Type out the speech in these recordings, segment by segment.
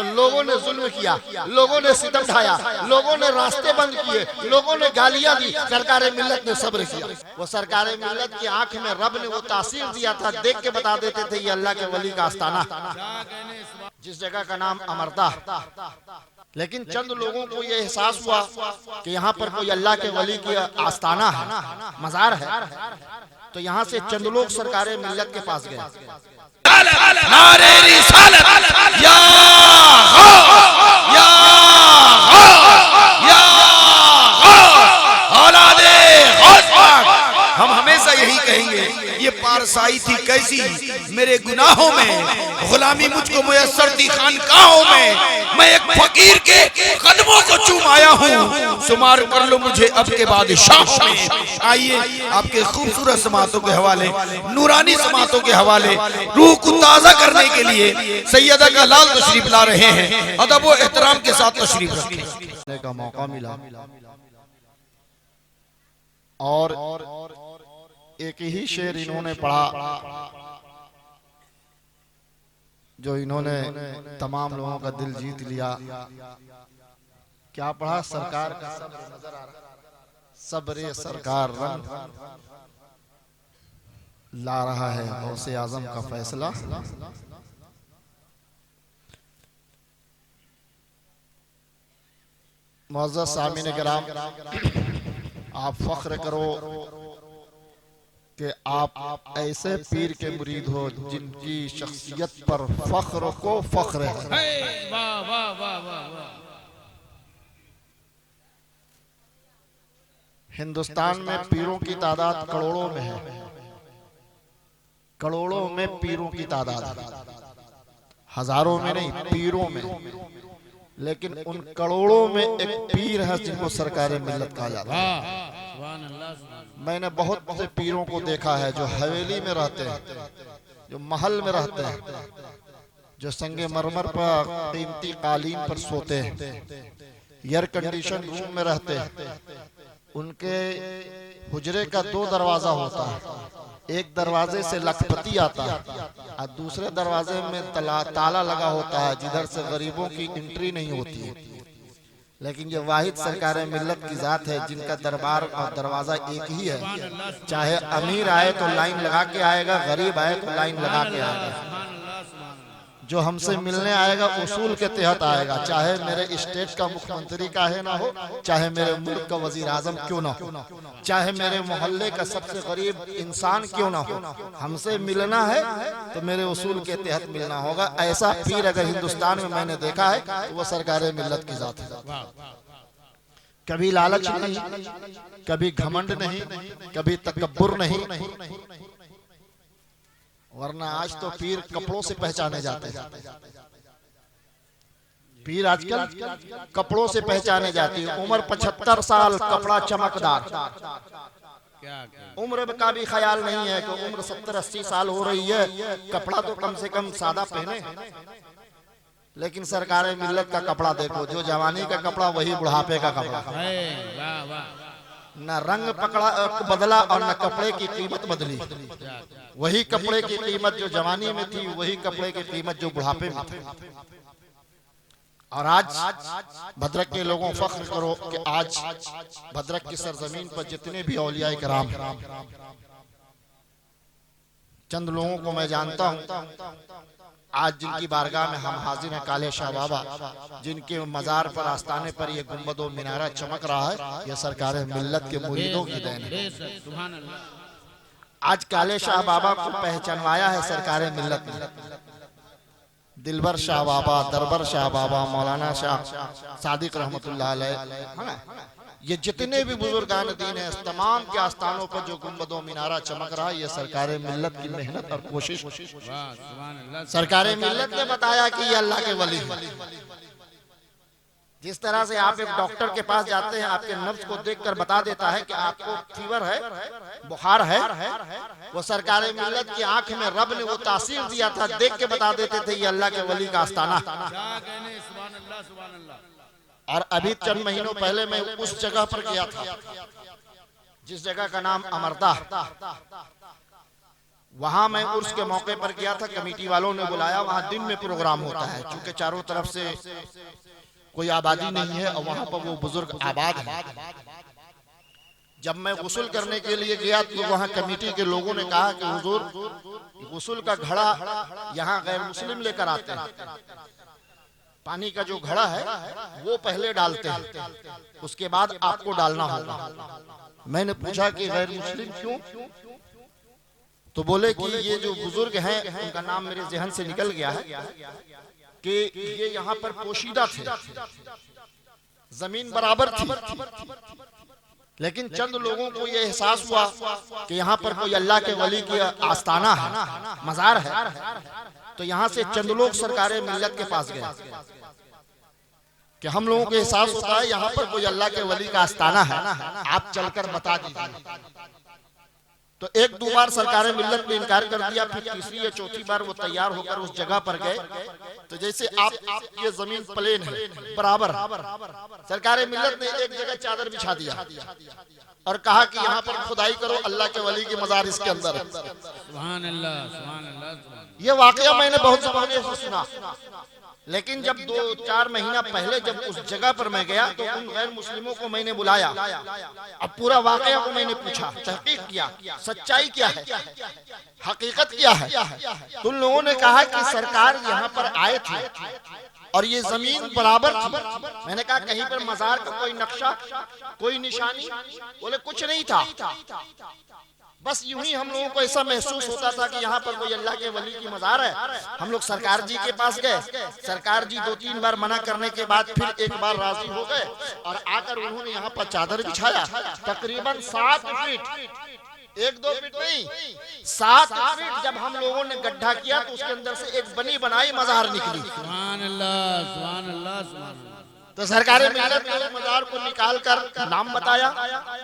तो लोगों ने जुल्म किया, लोगों ने सितम ढाया, लोगों ने रास्ते बंद किए, लोगों ने गालियां दी, सरकार मिल्लत ने सब्र किया। वो सरकार मिल्लत की आंख में रब ने वो तासीर दिया था, देख के बता देते थे ये अल्लाह के वली का आस्थाना, जिस जगह का नाम अमरदा। लेकिन चंद लोगों को ये एहसास हुआ कि यहाँ पर कोई अल्लाह के वली की आस्थाना है, मजार है, तो यहाँ से चंद लोग सरकार मिल्लत के पास गए। नारे रिसालत या या या औलादे गौस पाक। हम हमेशा यही कहेंगे, ये पारसाई थी कैसी मेरे गुनाहों में, गुलामी मुझको मुयस्सर थी खानकाहों में, मैं एक फकीर के कदमों को चूम आया हूँ, शुमार कर लो मुझे अब के बादशाह में। आइए आपके खूबसूरत समातों के हवाले, नूरानी समातों के हवाले, रूह को ताज़ा करने के लिए सैयदा का लाल तशरीफ ला रहे हैं। अदब व एहतराम के साथ तशरीफ रखें का मौका मिला और एक ही शेर इन्होंने पढ़ा जो इन्होंने तमाम लोगों का दिल जीत लिया। क्या पढ़ा? सरकार का सब्र नजर आ रहा, सब्र सरकार रंग ला रहा है गौसे आजम का फैसला। मुअज़्ज़ज़ सामीन किराम, आप फख्र करो कि आप ऐसे पीर के मुरीद हो जिनकी शख्सियत पर फख्र को फख्र है। वाह वाह वाह वाह। हिंदुस्तान में पीरों की तादाद करोड़ों में है, करोड़ों में पीरों की तादाद, हजारों में नहीं, पीरों में। लेकिन उन करोड़ों में एक पीर है जिनको सरकार मिल्लत कहा जाता है। मैंने बहुत से पीरों को देखा है जो हवेली में रहते हैं, जो महल में रहते हैं, जो संगे मरमर पर कीमती कालीन पर सोते हैं, एयर कंडीशन रूम में रहते हैं। उनके हुजरे का दो दरवाजा होता है, एक दरवाजे से लखपति आता है और दूसरे दरवाजे में ताला लगा होता है जिधर से गरीबों की एंट्री नहीं होती है। लेकिन ये वाहिद सरकार मिल्लत की जात है जिनका दरबार और दरवाजा एक ही है। चाहे अमीर आए तो लाइन लगा के आएगा, गरीब आए तो लाइन लगा के आएगा। जो हमसे मिलने आएगा उसूल के तहत आएगा, चाहे मेरे स्टेट का मुख्यमंत्री का है ना हो, चाहे मेरे मुल्क का वजीर आजम क्यों ना हो, चाहे मेरे मोहल्ले का सबसे गरीब इंसान क्यों ना हो, हमसे मिलना है तो मेरे उसूल के तहत मिलना होगा। ऐसा पीर अगर हिंदुस्तान में मैंने देखा है तो वो सरकार मिल्लत की जात है। कभी लालच नहीं, कभी घमंड नहीं, कभी तकब्बुर नहीं, वरना आज तो पीर कपड़ों से पहचाने जाते हैं। पीर आजकल कपड़ों से पहचाने जाती है। उम्र 75 साल, कपड़ा चमकदार, उम्र का भी ख्याल नहीं है कि उम्र 70-80 साल हो रही है, कपड़ा तो कम से कम सादा पहने। लेकिन सरकार मिल्लत का कपड़ा देखो, जो जवानी का कपड़ा वही बुढ़ापे का कपड़ा, न रंग पकड़ा बदला और न कपड़े की कीमत बदली। वही कपड़े की कीमत जो जवानी में थी, वही कपड़े की कीमत जो बुढ़ापे में थी। और आज भद्रक के लोगों फख्र करो कि आज भद्रक की सरजमीन पर जितने भी औलिया कराम, चंद लोगों को मैं जानता हूँ आज जिनकी बारगाह में हम हाजिर हैं, काले शाह बाबा, जिनके मजार पर आस्थाने पर ये गुंबद और मीनारा चमक रहा है, यह सरकार मिल्लत के मुरीदों की देन है। आज काले शाह बाबा को पहचानवाया है सरकार मिल्लत ने। दिलबर शाह बाबा, दरबर शाह बाबा, मौलाना शाह सादिक रहमतुल्लाह अलैह, ये जितने भी बुजुर्गान दीन है, तमाम के आस्थानों पर जो गुंबदों मीनारा चमक रहा है, ये सरकार मिल्लत की मेहनत और कोशिश। सरकार मिल्लत ने बताया कि ये अल्लाह के वली है। जिस तरह से आप एक डॉक्टर के पास जाते हैं, आपके नब्ज को देखकर बता देता है कि आपको फीवर है, बुखार है, वो सरकार मिल्लत की आंख में रब ने वो तासीर दिया था, देख के बता देते थे ये अल्लाह के वली का आस्थाना। और अभी चंद महीनों पहले मैं उस जगह पर गया था जिस जगह का नाम अमरदा। वहां मैं उर्स के मौके पर गया था, कमेटी वालों ने बुलाया, वहां दिन में प्रोग्राम होता है क्योंकि चारों तरफ से कोई आबादी नहीं है और वहां पर वो बुजुर्ग आबाद है। जब मैं गुस्ल करने के लिए गया तो वहां कमेटी के लोगों ने कहा कि हुजूर गुस्ल का घड़ा यहाँ गैर मुस्लिम लेकर आते हैं, पानी का जो घड़ा है वो पहले डालते हैं, उसके बाद आपको डालना होगा। मैंने पूछा कि गैर मुस्लिम क्यों? तो बोले कि ये जो बुजुर्ग हैं उनका नाम मेरे जहन से निकल गया है कि ये यहाँ पर पोशीदा थे, जमीन बराबर थी, लेकिन चंद लोगों को ये एहसास हुआ कि यहाँ पर कोई अल्लाह के वली की आस्थाना है, मजार है, तो यहाँ से चंद लोग सरकारे मिल्लत के पास गए कि हम लोगों को एहसास होता है यहाँ पर कोई अल्लाह के वली का आस्थाना है, आप चलकर बता दीजिए। तो एक दो बार सरकारे मिल्लत ने इनकार कर दिया, फिर तीसरी या चौथी बार वो तैयार होकर उस जगह पर गए। तो जैसे आप ये जमीन प्लेन है बराबर, सरकारे मिल्लत ने एक जगह चादर बिछा दिया और कहा कि यहाँ पर खुदाई करो, अल्लाह के वली की मजार इसके अंदर है। सुभान अल्लाह, सुभान अल्लाह। ये वाकया मैंने बहुत ज़माने से सुना, लेकिन जब 2-4 महीना पहले जब उस जगह पर मैं गया तो उन गैर मुस्लिमों को मैंने बुलाया, अब पूरा वाकया को मैंने पूछा, तहकीक किया, सच्चाई क्या है, हकीकत क्या है। तो उन लोगों ने कहा कि सरकार यहाँ पर आए थे और ये जमीन बराबर थी। मैंने कहा कहीं पर मजार का कोई नक्शा, कोई निशानी? बोले कुछ नहीं था, बस यूं ही हम लोगों को ऐसा महसूस होता था कि यहाँ पर कोई अल्लाह के वली की मजार है। हम लोग सरकार जी के पास गए, सरकार जी 2-3 बार मना करने के बाद फिर एक बार राजी हो गए और आकर उन्होंने यहाँ पर चादर बिछाया। तकरीबन 7 फीट, 1-2 फीट नहीं, 7 फीट जब हम लोगों ने गड्ढा किया तो उसके अंदर से एक बनी बनाई मजार निकली। सुभान अल्लाह, सुभान अल्लाह, सुभान अल्लाह। तो सरकार मिल्लत ने मजार को निकाल कर नाम बताया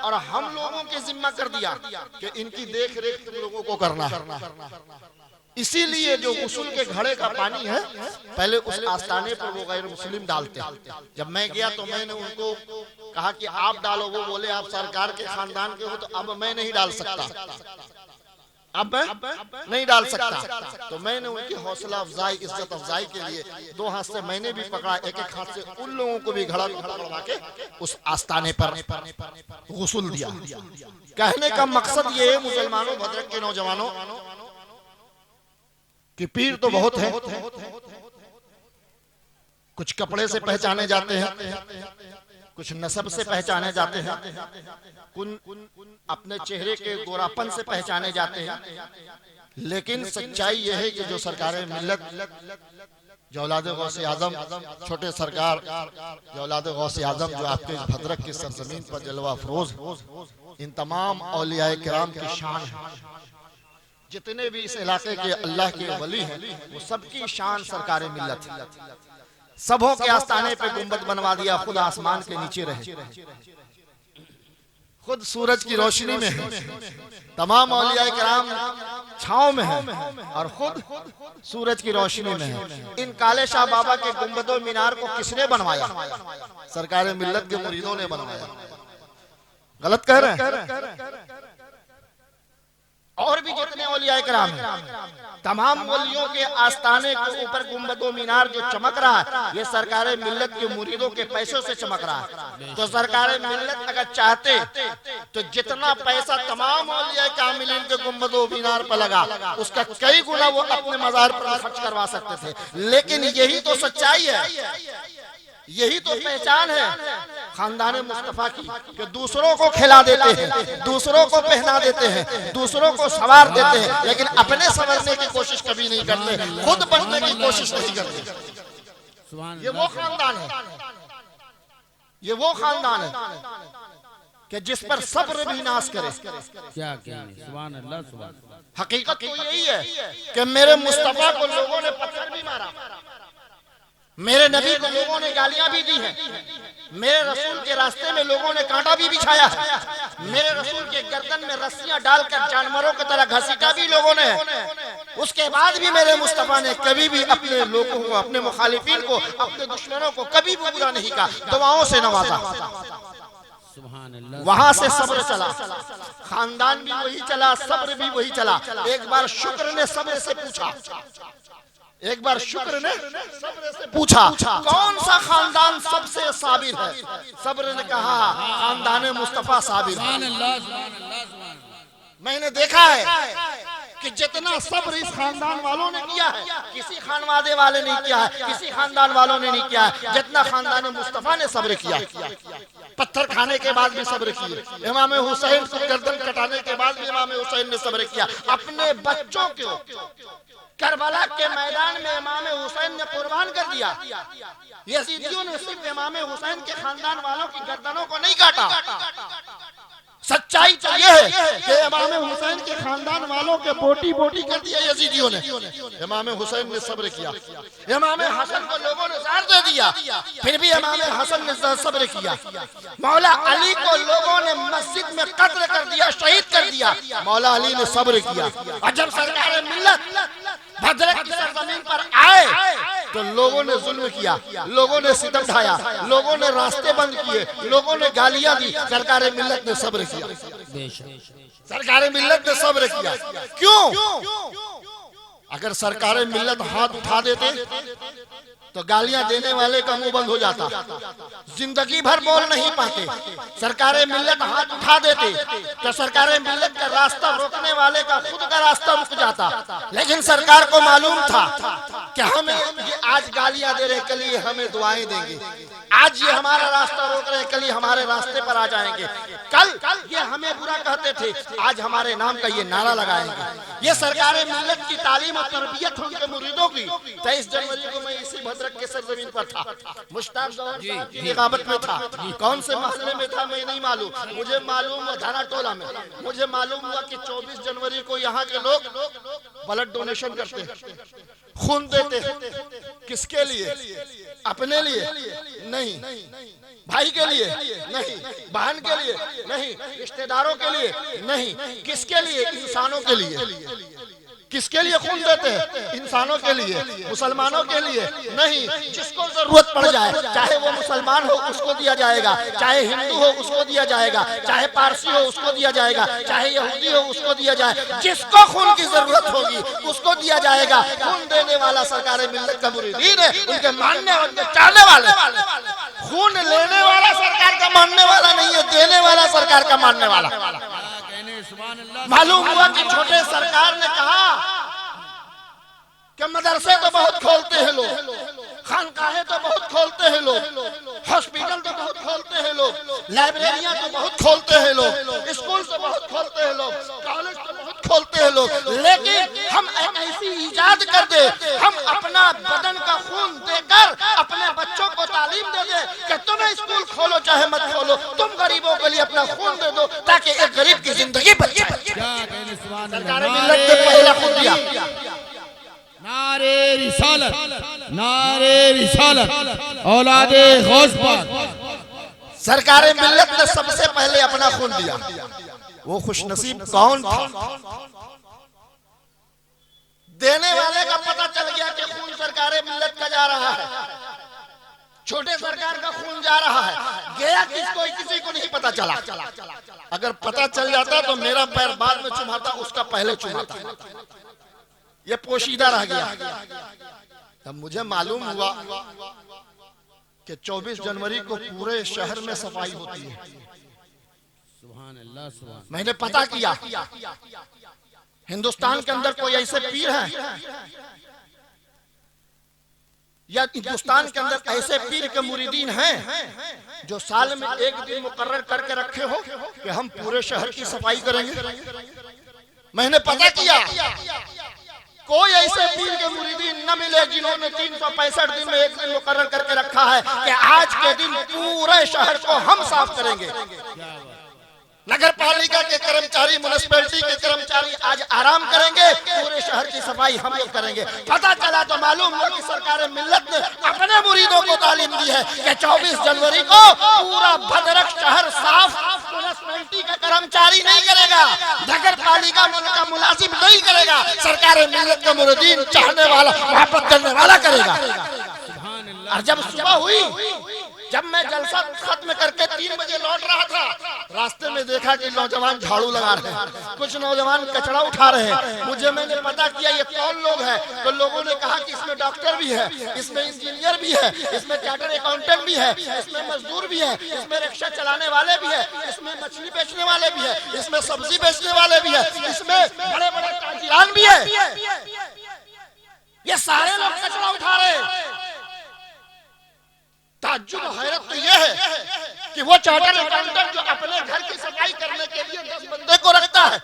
और हम लोगों के जिम्मा कर दिया कि इनकी देख रेख तुम लोगों को करना है। इसीलिए जो गुस्ल के घड़े का पानी है पहले उस आस्थाने पर वो गैर मुस्लिम डालते हैं। जब मैं गया तो मैंने उनको कहा कि आप डालो, वो बोले आप सरकार के खानदान के हो तो अब मैं नहीं डाल सकता, अब मैं नहीं डाल सकता। तो मैंने उनकी हौसला अफजाई, इज्जत अफजाई के लिए 2 हाथ से मैंने भी पकड़ा, एक हाथ से उन लोगों को भी घड़ा पकड़वा के उस आस्थाने पर गुस्ल दिया। कहने का मकसद ये है मुसलमानों, भद्रक के नौजवानों, कि पीर तो बहुत है, कुछ कपड़े से पहचाने जाते हैं, कुछ नसब से पहचाने जाते हैं, अपने चेहरे के गोरापन से पहचाने जाते हैं, लेकिन सच्चाई यह है कि जो सरकार मिल्लत, जो औलाद गौसे आजम, छोटे सरकार, जो औलाद गौसे आजम जो आपके भद्रक की सरजमीन पर जलवा अफरोज, इन तमाम औलियाए किराम की शान है। जितने भी इस इलाके के अल्लाह के वली हैं वो सबकी शान सरकार मिल्लत है। सबों के आस्थाने पे गुंबद बनवा दिया, खुद आसमान के नीचे रहे, खुद सूरज की रोशनी में है, तमाम औलियाए किराम छांव में है और खुद सूरज की रोशनी में है। इन काले शाह बाबा के गुंबदों मीनार को किसने बनवाया? सरकार मिल्लत के मुरीदों ने बनवाया। गलत कह रहे हैं? और भी जितने औलियाए किराम हैं, तमाम वलियों के आस्थाने के ऊपर गुंबदो मीनार जो चमक रहा है, ये सरकार मिल्लत के मुरीदों के पैसों से चमक रहा है। तो सरकार मिल्लत अगर चाहते तो जितना पैसा तमाम औलियाए कामिलीन के गुंबदो मीनार पर लगा, उसका कई गुना वो अपने मजार पर खर्च करवा सकते थे। लेकिन यही तो सच्चाई है, यही तो पहचान है खानदान मुस्तफा की, कि दूसरों को खिला देते हैं, दूसरों को पहना देते हैं, दूसरों को सवार देते हैं, लेकिन अपने संवरने की कोशिश कभी नहीं करते, खुद बनने की कोशिश नहीं करते। ये वो खानदान है, ये वो खानदान है कि जिस पर सब्र भी नाश करे। क्या सुभान अल्लाह, सुभान अल्लाह। हकीकत तो यही है कि मेरे मुस्तफा को लोगों ने पत्थर भी मारा, मेरे नबी को लोगों ने गालियां भी दी हैं, मेरे रसूल के रास्ते में लोगों ने कांटा भी बिछाया है, मेरे रसूल के गर्दन में रस्सियां डालकर जानवरों की तरह घसीटा भी लोगों ने। उसके बाद भी मेरे मुस्तफा ने कभी भी अपने लोगों को, अपने मुखालिफिन को, अपने दुश्मनों को कभी भी बुरा नहीं कहा, दुआओं से नवाजा। सुभान अल्लाह। वहां से सब्र चला, खानदान भी वही चला, सब्र भी वही चला। एक बार शुक्र ने सब्र से पूछा, एक बार शुक्र ने सब्र से पूछा कौन सा खानदान सबसे साबिर है? सब्र ने कहा खानदान मुस्तफा साबिर है। सुभान अल्लाह, सुभान अल्लाह, सुभान अल्लाह। मैंने देखा है कि जितना सब्र इस खानदान वालों ने किया है किसी खानवादे वाले ने किया है, किसी खानदान वालों ने नहीं किया है जितना खानदान मुस्तफा ने सब्र किया। पत्थर खाने के बाद भी सब्र किए, इमाम हुसैन को गर्दन कटाने के बाद भी इमाम हुसैन ने सब्र किया। अपने बच्चों को करबला के मैदान में इमाम हुसैन ने कुर्बान कर दिया। यजीदियों ने सिर्फ इमाम हुसैन के खानदान वालों की गर्दनों को नहीं काटा। सच्चाई तो यह है कि इमाम हुसैन के खानदान वालों के बोटी बोटी कर दिया यजीदियों ने। इमाम हुसैन ने सब्र किया। इमाम हसन को लोगों ने जार दे दिया, फिर भी इमाम हसन ने सब्र किया। मौला अली को लोगों ने मस्जिद में कत्ल कर दिया, शहीद कर दिया, मौला अली ने सब्र किया। और जब सरकार मिल्लत भद्रक की सरजमीन पर आए तो लोगों ने जुल्म किया, लोगों ने सितम ढाया, लोगों ने रास्ते बंद किए, लोगों ने गालियां दी। सरकार मिल्लत ने सब्र किया, सरकार मिल्लत ने सब्र किया। क्यों? अगर सरकार मिल्लत हाथ उठा देते तो गालियां देने वाले का मुंह बंद हो जाता, जिंदगी भर बोल नहीं पाते। सरकार मिल्लत हाथ उठा देते तो सरकार मिल्लत का रास्ता रोकने वाले का खुद का रास्ता रुक जाता। लेकिन सरकार को मालूम था कि हमें ये आज गालियां दे रहे, कल ये हमें दुआएं देंगे। आज ये हमारा रास्ता रोक रहे, कल ये हमारे रास्ते पर आ जाएंगे। कल ये हमें बुरा कहते थे, आज हमारे नाम का ये नारा लगाएंगे। ये सरकार मिल्लत की तालीम और तरबियत उनके मुरीदों की। 23 जनवरी को मैं इसी भद्रक के सरजमीन पर था, मुश्ताक जवान साहब की निगाहत में था। कौन से मोहल्ले में था मैं नहीं मालूम, मुझे मालूम हुआ थाना टोला में। मुझे मालूम हुआ कि 24 जनवरी को यहाँ के लोग ब्लड डोनेशन करते, खून देते। किसके लिए? अपने लिए नहीं, भाई के लिए नहीं, बहन के लिए नहीं, रिश्तेदारों के लिए नहीं। किसके लिए? इंसानों के लिए। किसके लिए खून देते हैं? इंसानों के लिए, मुसलमानों के लिए नहीं। जिसको जरूरत पड़ जाए, चाहे वो मुसलमान हो उसको दिया जाएगा, चाहे हिंदू हो उसको दिया जाएगा, चाहे पारसी हो उसको दिया जाएगा, चाहे यहूदी हो उसको दिया जाए। जिसको खून की जरूरत होगी उसको दिया जाएगा। खून देने वाला सरकार मिल्लत का मुरीदीन है, उनके मानने और उनके चाहने वाले। खून लेने वाला सरकार का मानने वाला नहीं है, देने वाला सरकार का मानने वाला। मालूम हुआ कि छोटे सरकार ने कहा कि मदरसे तो बहुत खोलते हैं लोग, खानकाहें तो बहुत खोलते हैं लोग, हॉस्पिटल तो बहुत खोलते हैं लोग, लाइब्रेरियां तो बहुत खोलते हैं लोग, स्कूल तो बहुत खोलते हैं लोग, कॉलेज तो बहुत खोलते हैं लोग। लेकिन हम एक ऐसी इजाद कर दे, हम अपना बदन का खून देकर अपने बच्चों को तालीम दे दे कि तुम्हें स्कूल खोलो चाहे मत खोलो, तुम गरीबों के लिए अपना खून दे दो ताकि एक गरीब की जिंदगी बच जाए। सरकार मिल्लत ने पहला खून दिया। नारे रिसालत, नारे रिसालत, औलादे गौस पाक। सरकार मिल्लत ने सबसे पहले अपना खून दिया। वो खुशनसीब कौन था? देने वाले का पता चल गया कि खून सरकार मिल्लत का जा रहा है, छोटे सरकार का खून जा रहा है। गया किसको? किसी को नहीं पता चला। अगर पता चल जाता तो मेरा पैर बाद में चुमाता, उसका पहले चुमाता। ये पोशीदा रह गया। तब मुझे मालूम हुआ कि 24 जनवरी को पूरे शहर में सफाई होती है। सुभान अल्लाह, सुभान। मैंने पता किया हिंदुस्तान के अंदर कोई ऐसे पीर हैं या हिंदुस्तान के अंदर ऐसे पीर के मुरीदीन हैं जो साल में एक दिन मुकर्रर करके रखे हो कि हम पूरे शहर की सफाई करेंगे। मैंने पता किया कोई ऐसे पीर के मुरीदीन न मिले जिन्होंने 365 दिन में एक दिन मुकर्रर करके रखा है कि आज के दिन पूरे शहर को हम साफ करेंगे। नगर पालिका के कर्मचारी, म्युनिसिपैलिटी के कर्मचारी आज आराम करेंगे, पूरे शहर की सफाई हम लोग करेंगे। पता चला तो मालूम हुआ कि सरकार मिल्लत ने अपने मुरीदों को तालीम दी है कि 24 जनवरी को पूरा भद्रक शहर साफ म्युनिसिपैलिटी का कर्मचारी नहीं करेगा, नगर पालिका का मुलाजिम नहीं करेगा, सरकार मिल्लत का मुरीदीन चाहने वाला, मोहब्बत करने वाला करेगा। और जब सुबह हुई जब मैं जलसा खत्म करके 3 बजे लौट रहा था, रास्ते में देखा कि नौजवान झाड़ू लगा रहे हैं, कुछ नौजवान कचरा उठा रहे हैं। मुझे मैंने पता किया ये कौन लोग हैं, तो लोगों ने कहा कि इसमें डॉक्टर भी है, इसमें इंजीनियर भी है, इसमें चार्टर्ड अकाउंटेंट भी है, इसमें मजदूर भी है, इसमें रिक्शा चलाने वाले भी है, इसमें मछली बेचने वाले भी है, इसमें सब्जी बेचने वाले भी है, इसमें बड़े बड़े ताजिरान भी है। ये सारे लोग कचरा उठा रहे हैं। ताज्जुब हैरत तो यह है कि वो चार्टर्ड अकाउंटेंट जो अपने घर की सफाई करने के लिए 10 बंदे को रखता है,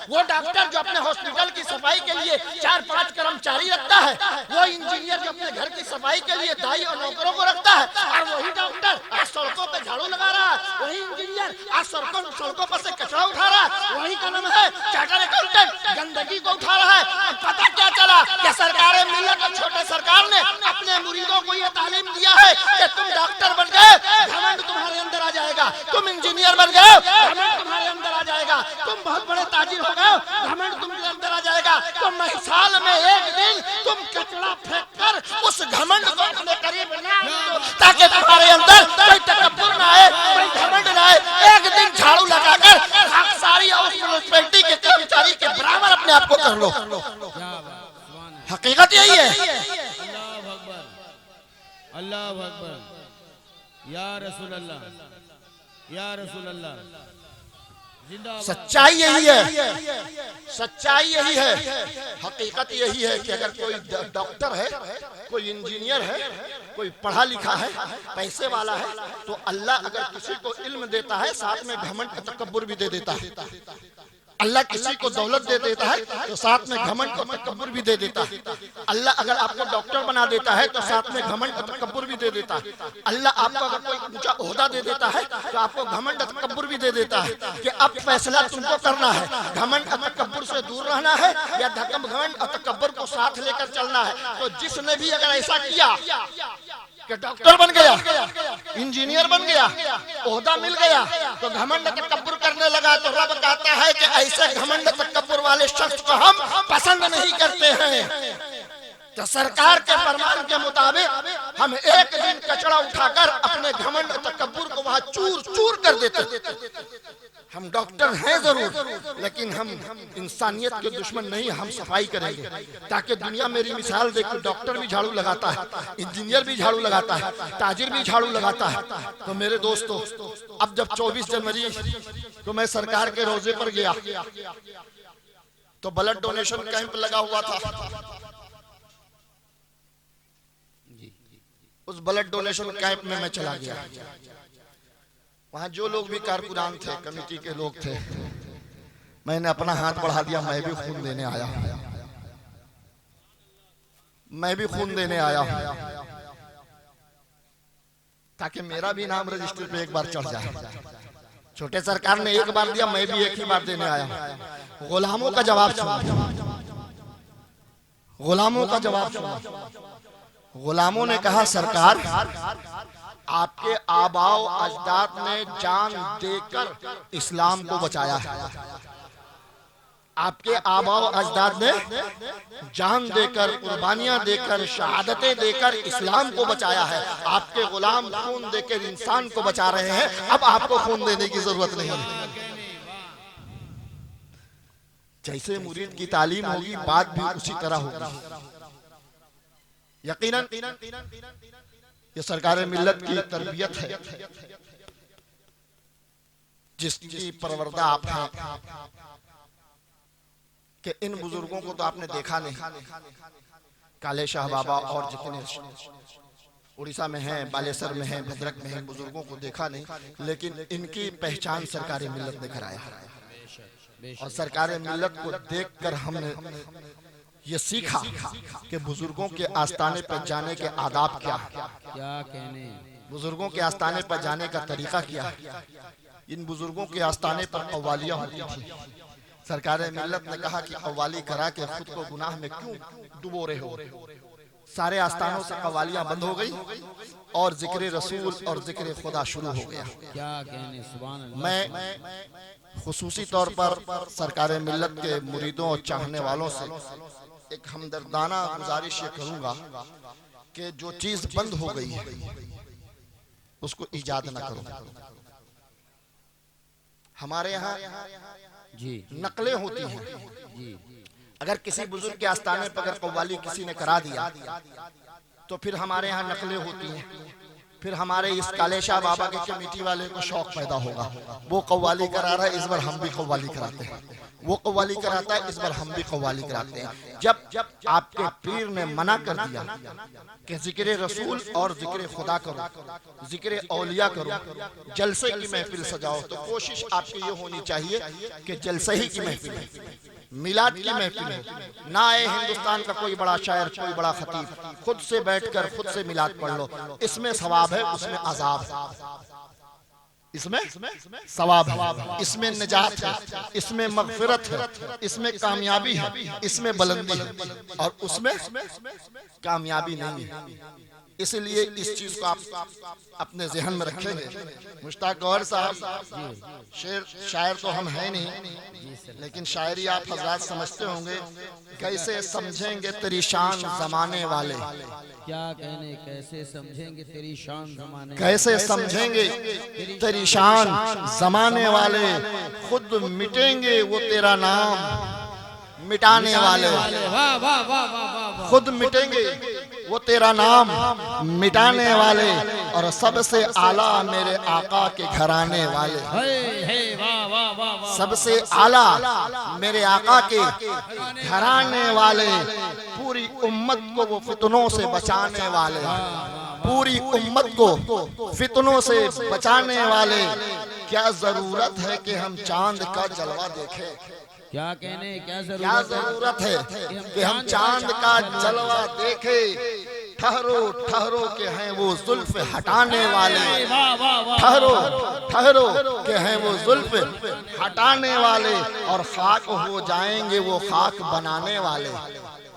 वो डॉक्टर जो अपने हॉस्पिटल की सफाई के लिए 4-5 कर्मचारी रखता है, वो इंजीनियर जो अपने घर की सफाई के लिए दाई और नौकरों को रखता है, और वही डॉक्टर आज सड़कों पे झाड़ू लगा रहा है, वही इंजीनियर आज सड़कों पर से कचरा उठा रहा है, वही का नाम है चार्टर्ड अकाउंटेंट गंदगी को उठा रहा है। अब पता क्या चला कि सरकार मिल्लत और छोटे सरकार ने अपने मुरीदों को यह तालीम दिया है कि तुम डॉक्टर बन गए, घमंड तुम्हारे अंदर आ जाएगा, तुम इंजीनियर बन गए, घमंड तुम्हारे अंदर आ जाएगा, तुम बहुत बड़े ताजिर हो गए, घमंड तुम्हारे अंदर आ जाएगा। तो साल में एक दिन तुम कचरा फेंक कर उस घमंड को अपने करीब ना लो, ताकि तुम्हारे अंदर कोई तकब्बुर ना आए, कोई घमंड ना आए। एक दिन झाड़ू लगाकर खाकसारी और म्युनिसिपैलिटी के कर्मचारी के बराबर अपने आप को कर लो। हकीकत यही है। अल्लाह अकबर, या रसूल अल्लाह, या रसूल अल्लाह। सच्चाई यही है, सच्चाई यही है, हकीकत यही है कि अगर कोई डॉक्टर है, कोई इंजीनियर है, कोई पढ़ा लिखा है, पैसे वाला है, तो अल्लाह अगर किसी को इल्म देता है साथ में घमंड तकब्बुर भी दे देता है। अल्लाह किसी को दौलत दे देता है तो साथ में घमंड और तकब्बुर भी दे देता है। अल्लाह अगर आपको डॉक्टर बना देता है तो साथ में घमंड और तकब्बुर भी दे देता है। अल्लाह आपको अगर कोई ऊंचा ओहदा दे देता है तो आपको घमंड और तकब्बुर भी दे देता है कि अब फैसला तुमको करना है, घमंड और तकब्बुर से दूर रहना है या घमंड और तकब्बुर को साथ लेकर चलना है। तो जिसने भी अगर ऐसा किया कि डॉक्टर बन गया, इंजीनियर बन गया, ओहदा मिल गया, तो घमंड तकब्बुर करने लगा, तो रब कहता है कि ऐसे घमंड तकब्बुर वाले शख्स को हम पसंद नहीं करते हैं। तो सरकार के फरमान के मुताबिक हम एक दिन कचरा उठाकर अपने घमंड तकब्बुर को वहां चूर चूर कर देते। हम डॉक्टर हैं जरूर, लेकिन हम इंसानियत के दुश्मन नहीं, हम सफाई करेंगे ताकि दुनिया मेरी मिसाल देखे। डॉक्टर भी झाड़ू लगाता है, इंजीनियर भी झाड़ू लगाता है, ताजिर भी झाड़ू लगाता है। तो मेरे दोस्तों, अब जब 24 जनवरी को मैं सरकार के रोजे पर गया तो ब्लड डोनेशन कैंप लगा हुआ था। उस ब्लड डोनेशन कैंप में मैं चला गया। वहां जो लोग भी कारकुनान थे, कमेटी के लोग थे, मैंने अपना हाथ बढ़ा दिया, मैं भी खून देने आया, मैं भी खून देने आया, ताकि मेरा भी नाम रजिस्टर पे एक बार चढ़ जाए। छोटे सरकार ने एक बार दिया, मैं भी एक ही बार देने आया। गुलामों का जवाब सुना, गुलामों का जवाब सुना। गुलामों ने कहा, सरकार आपके आबाओ अजदाद ने जान देकर इस्लाम को बचाया है, आपके आबाओ अजदाद ने जान देकर, कुर्बानियां देकर, शहादतें देकर इस्लाम को बचाया है। आपके गुलाम खून देकर इंसान को बचा रहे हैं, अब आपको खून देने की जरूरत नहीं है। जैसे मुरीद की तालीम होगी, बात भी उसी तरह होगी। यकीनन ये सरकार मिल्लत की तरबियत है, जिसकी परवरदा आप हैं। कि इन बुजुर्गों को तो आपने देखा नहीं, काले शाह बाबा और जितने उड़ीसा में हैं, बालेश्वर में हैं, भद्रक में हैं, बुजुर्गों को देखा नहीं, लेकिन इनकी पहचान सरकार मिल्लत ने कराया है। और सरकार मिल्लत को देखकर हमने ये सीखा कि बुजुर्गों के आस्थाने पर जाने के आदाब क्या कहने, बुजुर्गों के आस्थाने पर जाने का तरीका क्या। इन बुजुर्गों के आस्थाने पर कव्वालियां होती थी। सरकार मिल्लत ने कहा कि कव्वाली करा के खुद को गुनाह में क्यों डुबो रहे हो। सारे आस्थानों से कव्वालियां बंद हो गई और जिक्र रसूल और जिक्र खुदा शुरू हो गया। क्या कहने, सुभान अल्लाह। मैं खुसूसी तौर पर सरकार मिल्लत के मुरीदों और चाहने वालों से एक हमदर्दाना गुजारिश ये करूंगा कि जो चीज बंद हो गई है, उसको इजाद ना करो। हमारे यहाँ जी नकलें होती हैं। जी अगर किसी बुजुर्ग के आस्थाने पर अगर कव्वाली किसी ने करा दिया तो फिर हमारे यहाँ नकलें होती हैं। फिर हमारे इस कालेशाह बाबा के कमेटी वाले को शौक पैदा होगा, वो कव्वाली करा रहा है, इस बार हम भी कव्वाली कराते हैं। वो कव्वाली कराता है, इस बार हम भी कव्वाली कराते हैं। जब आपके पीर ने मना कर दिया कि जिक्र रसूल और जिक्र खुदा करो, जिक्र औलिया करो, जलसे की महफिल सजाओ, तो कोशिश आपकी ये होनी चाहिए कि जलसे ही की महफिल है, मिलाद की महफिल है। ना आए हिंदुस्तान का कोई बड़ा शायर, कोई बड़ा खतीब, खुद से बैठकर खुद से मिलाद पढ़ लो। इसमें सवाब है, उसमें अजाब है। इसमें सवाब है, इसमें निजात है, इसमें मगफिरत है, इसमें कामयाबी है, इसमें बुलंदी है, और उसमें कामयाबी नहीं है। इसलिए इस चीज को आप अपने जहन में रखेंगे। मुश्ताक गौहर साहब शायर तो हम हैं नहीं, लेकिन शायरी आप हजरात समझते होंगे। कैसे समझेंगे तेरी शान जमाने वाले, क्या कहने, कैसे समझेंगे तेरी शान जमाने, कैसे समझेंगे तेरी शान जमाने वाले, खुद मिटेंगे वो तेरा नाम मिटाने वाले। वाह वाह वाह वाह वाह, खुद मिटेंगे वो तेरा नाम मिटाने वाले, और सबसे आला मेरे आका के घराने वाले। वाह वाह वाह वाह, सबसे आला मेरे आका के घराने वाले, पूरी उम्मत को वो फितनों से बचाने वाले, पूरी उम्मत को फितनों से बचाने वाले। क्या जरूरत है कि हम चांद का जलवा देखें? क्या कहने, क्या क्या जरूरत है कि हम चांद का जलवा देखें? ठहरो ठहरो के हैं वो जुल्फ हटाने वाले, ठहरो ठहरो के हैं वो जुल्फ हटाने वाले, और खाक हो जाएंगे वो खाक बनाने वाले।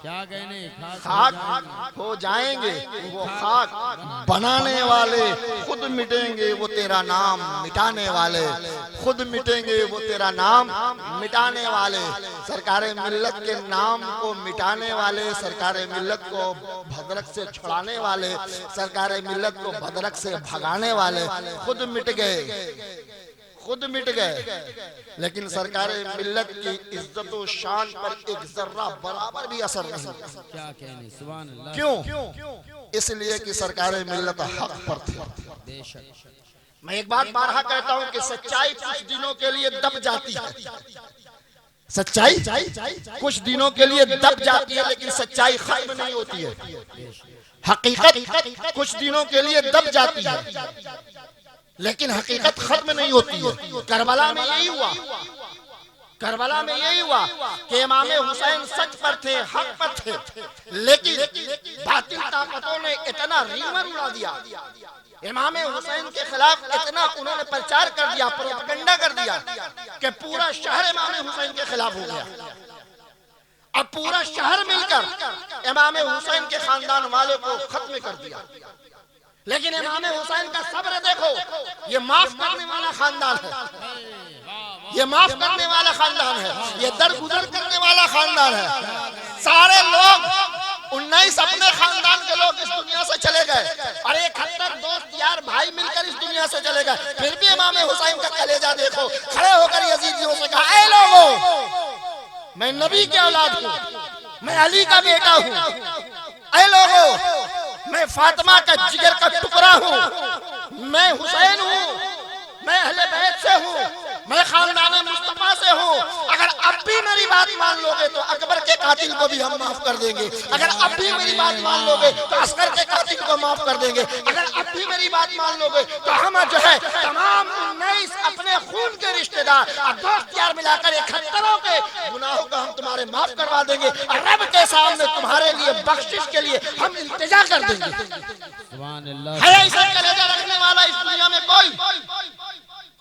क्या कहने, खाक हो जाएंगे वो खाक बनाने वाले। खुद मिटेंगे वो तेरा नाम मिटाने वाले, खुद मिटेंगे वो तेरा नाम मिटाने वाले। सरकारे मिल्लत के नाम को मिटाने वाले, सरकारे मिल्लत को भद्रक से छुड़ाने वाले, सरकारे मिल्लत को भद्रक से भगाने वाले खुद मिट गए, खुद मिट गए। लेकिन सरकार मिल्लत की इज्जत और शान पर एक जर्रा बराबर भी असर नहीं। क्या कहने, सुभान अल्लाह। क्यों? इसलिए कि सरकार मिल्लत हक पर थे। बेशक, मैं एक बात बारहा कहता हूं कि सच्चाई कुछ दिनों के लिए दब जाती है, सच्चाई कुछ दिनों के लिए दब जाती है, लेकिन सच्चाई खत्म नहीं होती है। हकीकत कुछ दिनों के लिए दब जाती है, लेकिन हकीकत खत्म नहीं होती है। करबला में यही हुआ, करबला में यही हुआ कि इमाम हुसैन सच पर थे, हक पर थे, लेकिन बातिल ताकतों ने इतना रीवर उड़ा दिया, इमाम हुसैन के खिलाफ इतना उन्होंने प्रचार कर दिया, प्रोपेगेंडा कर दिया कि पूरा शहर इमाम हुसैन के खिलाफ हो गया। अब पूरा शहर मिलकर इमाम हुसैन के खानदान वाले को खत्म कर दिया। लेकिन इमाम हुसैन का सब्र देखो, ये माफ करने वाला खानदान है, ये माफ करने वाला खानदान है, ये दरगुजर करने वाला खानदान है। सारे लोग 19 अपने खानदान के लोग इस दुनिया से चले गए, और 71 दोस्त यार भाई मिलकर इस दुनिया से चले गए, फिर भी इमाम हुसैन का कलेजा देखो, खड़े होकर यजीदियों से कहा, ऐ लोगों, मैं नबी के औलाद हूँ, मैं अली का बेटा हूँ, ऐ लोगों, मैं फातिमा का जिगर का टुकड़ा हूँ, मैं हुसैन हूँ, मैं अहले बैत से हूँ, मैं खानदान मुस्तफा से हूँ। अगर अब भी मेरी बात मान लोगे तो अकबर के कातिल को भी हम माफ कर देंगे, अगर अब भी मेरी बात मान लोगे तो अस्कर के कातिल को माफ कर देंगे, अगर अब भी मेरी बात मान लोगे तो हम जो है तमाम 19 अपने खून के रिश्तेदार और दोस्त यार मिलाकर 71 के गुनाहों को हम तुम्हारे माफ करवा देंगे, और रब के सामने तुम्हारे लिए बख्शिश के लिए हम इल्तिजा कर देंगे। सुभान अल्लाह। है ऐसा कलेजा रखने वाला इस दुनिया में कोई,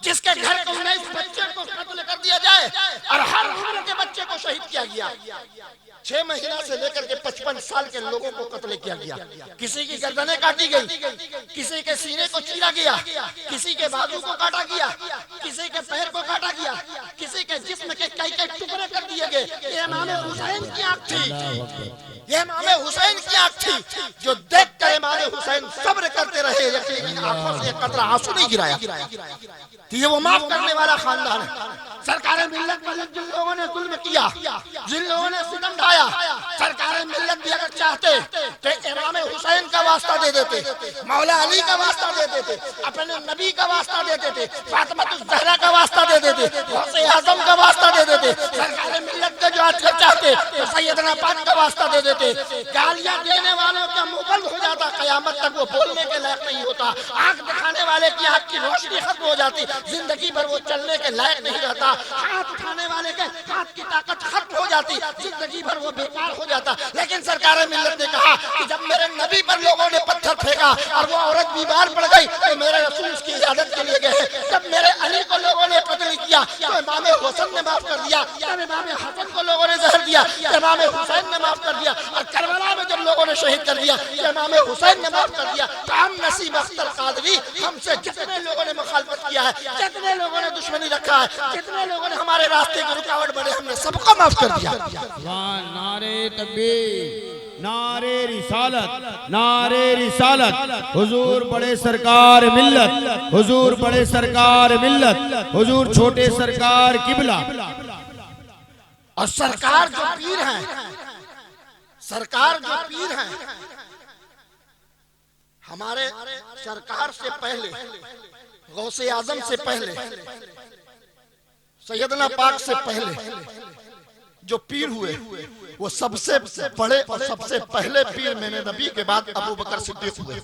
जिसके घर को 19 बच्चे को कत्ल कर दिया जाए और हर उम्र के बच्चे को शहीद किया गया? 6 महीना से लेकर के 55 साल के लोगों को कत्ल किया गया। किसी की गर्दनें काटी गई, किसी के सीने को चीरा गया, किसी के बाजू को काटा गया, किसी के पैर को काटा गया, किसी के जिस्म के कई टुकड़े कर दिए गए। ये इमाम हुसैन की आंख थी, ये इमाम हुसैन की आंख थी, जो देख कर इमाम हुसैन सब्र करते रहे, लेकिन आंखों से एक कतरा आंसू नहीं गिराया। तो ये वो माफ करने वाला खानदान है। सरकार मिल्लत में जिन लोगों ने जुल्म किया, जिन लोगों ने सितम ढाया, सरकार मिल्लत भी अगर चाहते तो इमाम हुसैन का वास्ता दे देते, मौला अली का वास्ता दे देते, अपने नबी का वास्ता दे देते, फातिमा ज़हरा का वास्ता दे देते, गौसे आज़म का वास्ता दे देते। सरकार मिल्लत का जो आजकल चाहते तो सैयदना पाक का वास्ता दे देते। गालियां देने वालों का मुंह बंद हो जाता, कयामत तक वो बोलने के लायक नहीं होता। आंख दिखाने वाले की आंख की रोशनी खत्म हो जाती, जिंदगी भर वो चलने के लायक नहीं रहता। हाथ उठाने वाले के हाथ की ताकत खत्म हो जाती, जिंदगी भर वो बेकार हो जाता। लेकिन सरकार मिल्लत ने कहा कि जब मेरे नबी पर लोगों ने पत्थर फेंका और वो औरत बीमार पड़ गई तो मेरे रसूल उसकी इजाजत के लिए गए। जब मेरे अली को लोगों ने कत्ल किया तो इमाम हुसैन ने माफ कर दिया। जब इमाम हसन को लोगों ने जहर दिया तो इमाम हुसैन ने माफ कर दिया। और करबला में जब लोगों ने शहीद कर दिया तो इमाम हुसैन ने माफ कर दिया। तो हम नसीब अख्तर कादरी, हमसे जितने लोगों ने मुखालफत किया है, जितने लोगों ने दुश्मनी रखा है, जितने लोगों ने हमारे रास्ते की रुकावट बने, हमने सबको माफ कर दिया। नारे तकबीर, नारे रिसालत, नारे रिसालत। हुजूर बड़े सरकार मिल्लत, हुजूर बड़े सरकार मिल्लत, हुजूर छोटे सरकार किबला। और सरकार जो पीर हैं, सरकार जो पीर हैं, हमारे सरकार से पहले, गौसे आजम से पहले, सैयदना पाक से पहले जो पीर हुए वो सबसे बड़े और सबसे पहले पीर मैंने नबी के बाद अबू बकर सिद्दीक हुए।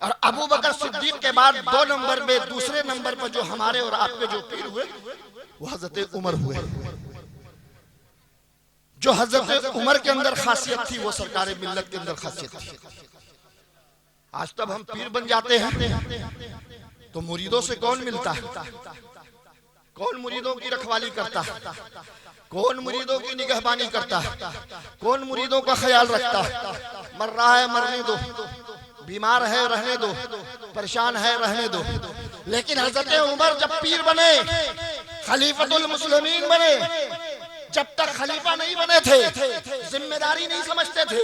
और अबू बकर सिद्दीक के बाद 2 नंबर में, दूसरे नंबर पर जो हमारे और आपके जो पीर हुए वो हजरत उमर हुए। जो हजरत उमर के अंदर खासियत थी वो सरकार मिल्लत के अंदर खासियत थी। आज तब हम पीर बन जाते हैं तो मुरीदों से कौन मिलता है, कौन मुरीदों की रखवाली करता है, कौन मुरीदों की निगहबानी करता है, कौन मुरीदों का ख्याल रखता है। मर रहा है मरने दो, बीमार है रहने दो, परेशान है रहने दो। लेकिन हजरत उमर जब पीर बने, खलीफतुल मुस्लिमीन बने, जब तक खलीफा नहीं बने थे, जिम्मेदारी नहीं समझते थे,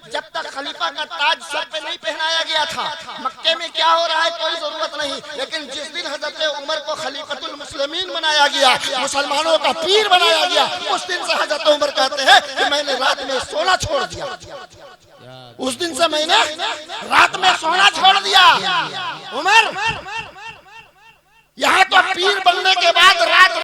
जब तक खलीफा का ताज सर पे नहीं पहनाया गया था, मक्के में क्या हो रहा है कोई जरूरत नहीं। लेकिन जिस दिन हजरत उमर को खलीफतुल मुस्लिमीन बनाया गया, मुसलमानों का पीर बनाया गया, उस दिन से हजरत उमर कहते हैं कि मैंने रात में सोना छोड़ दिया। उस दिन से मैंने रात में सोना छोड़ दिया। उमर यहाँ तो पीर बनने के बाद रात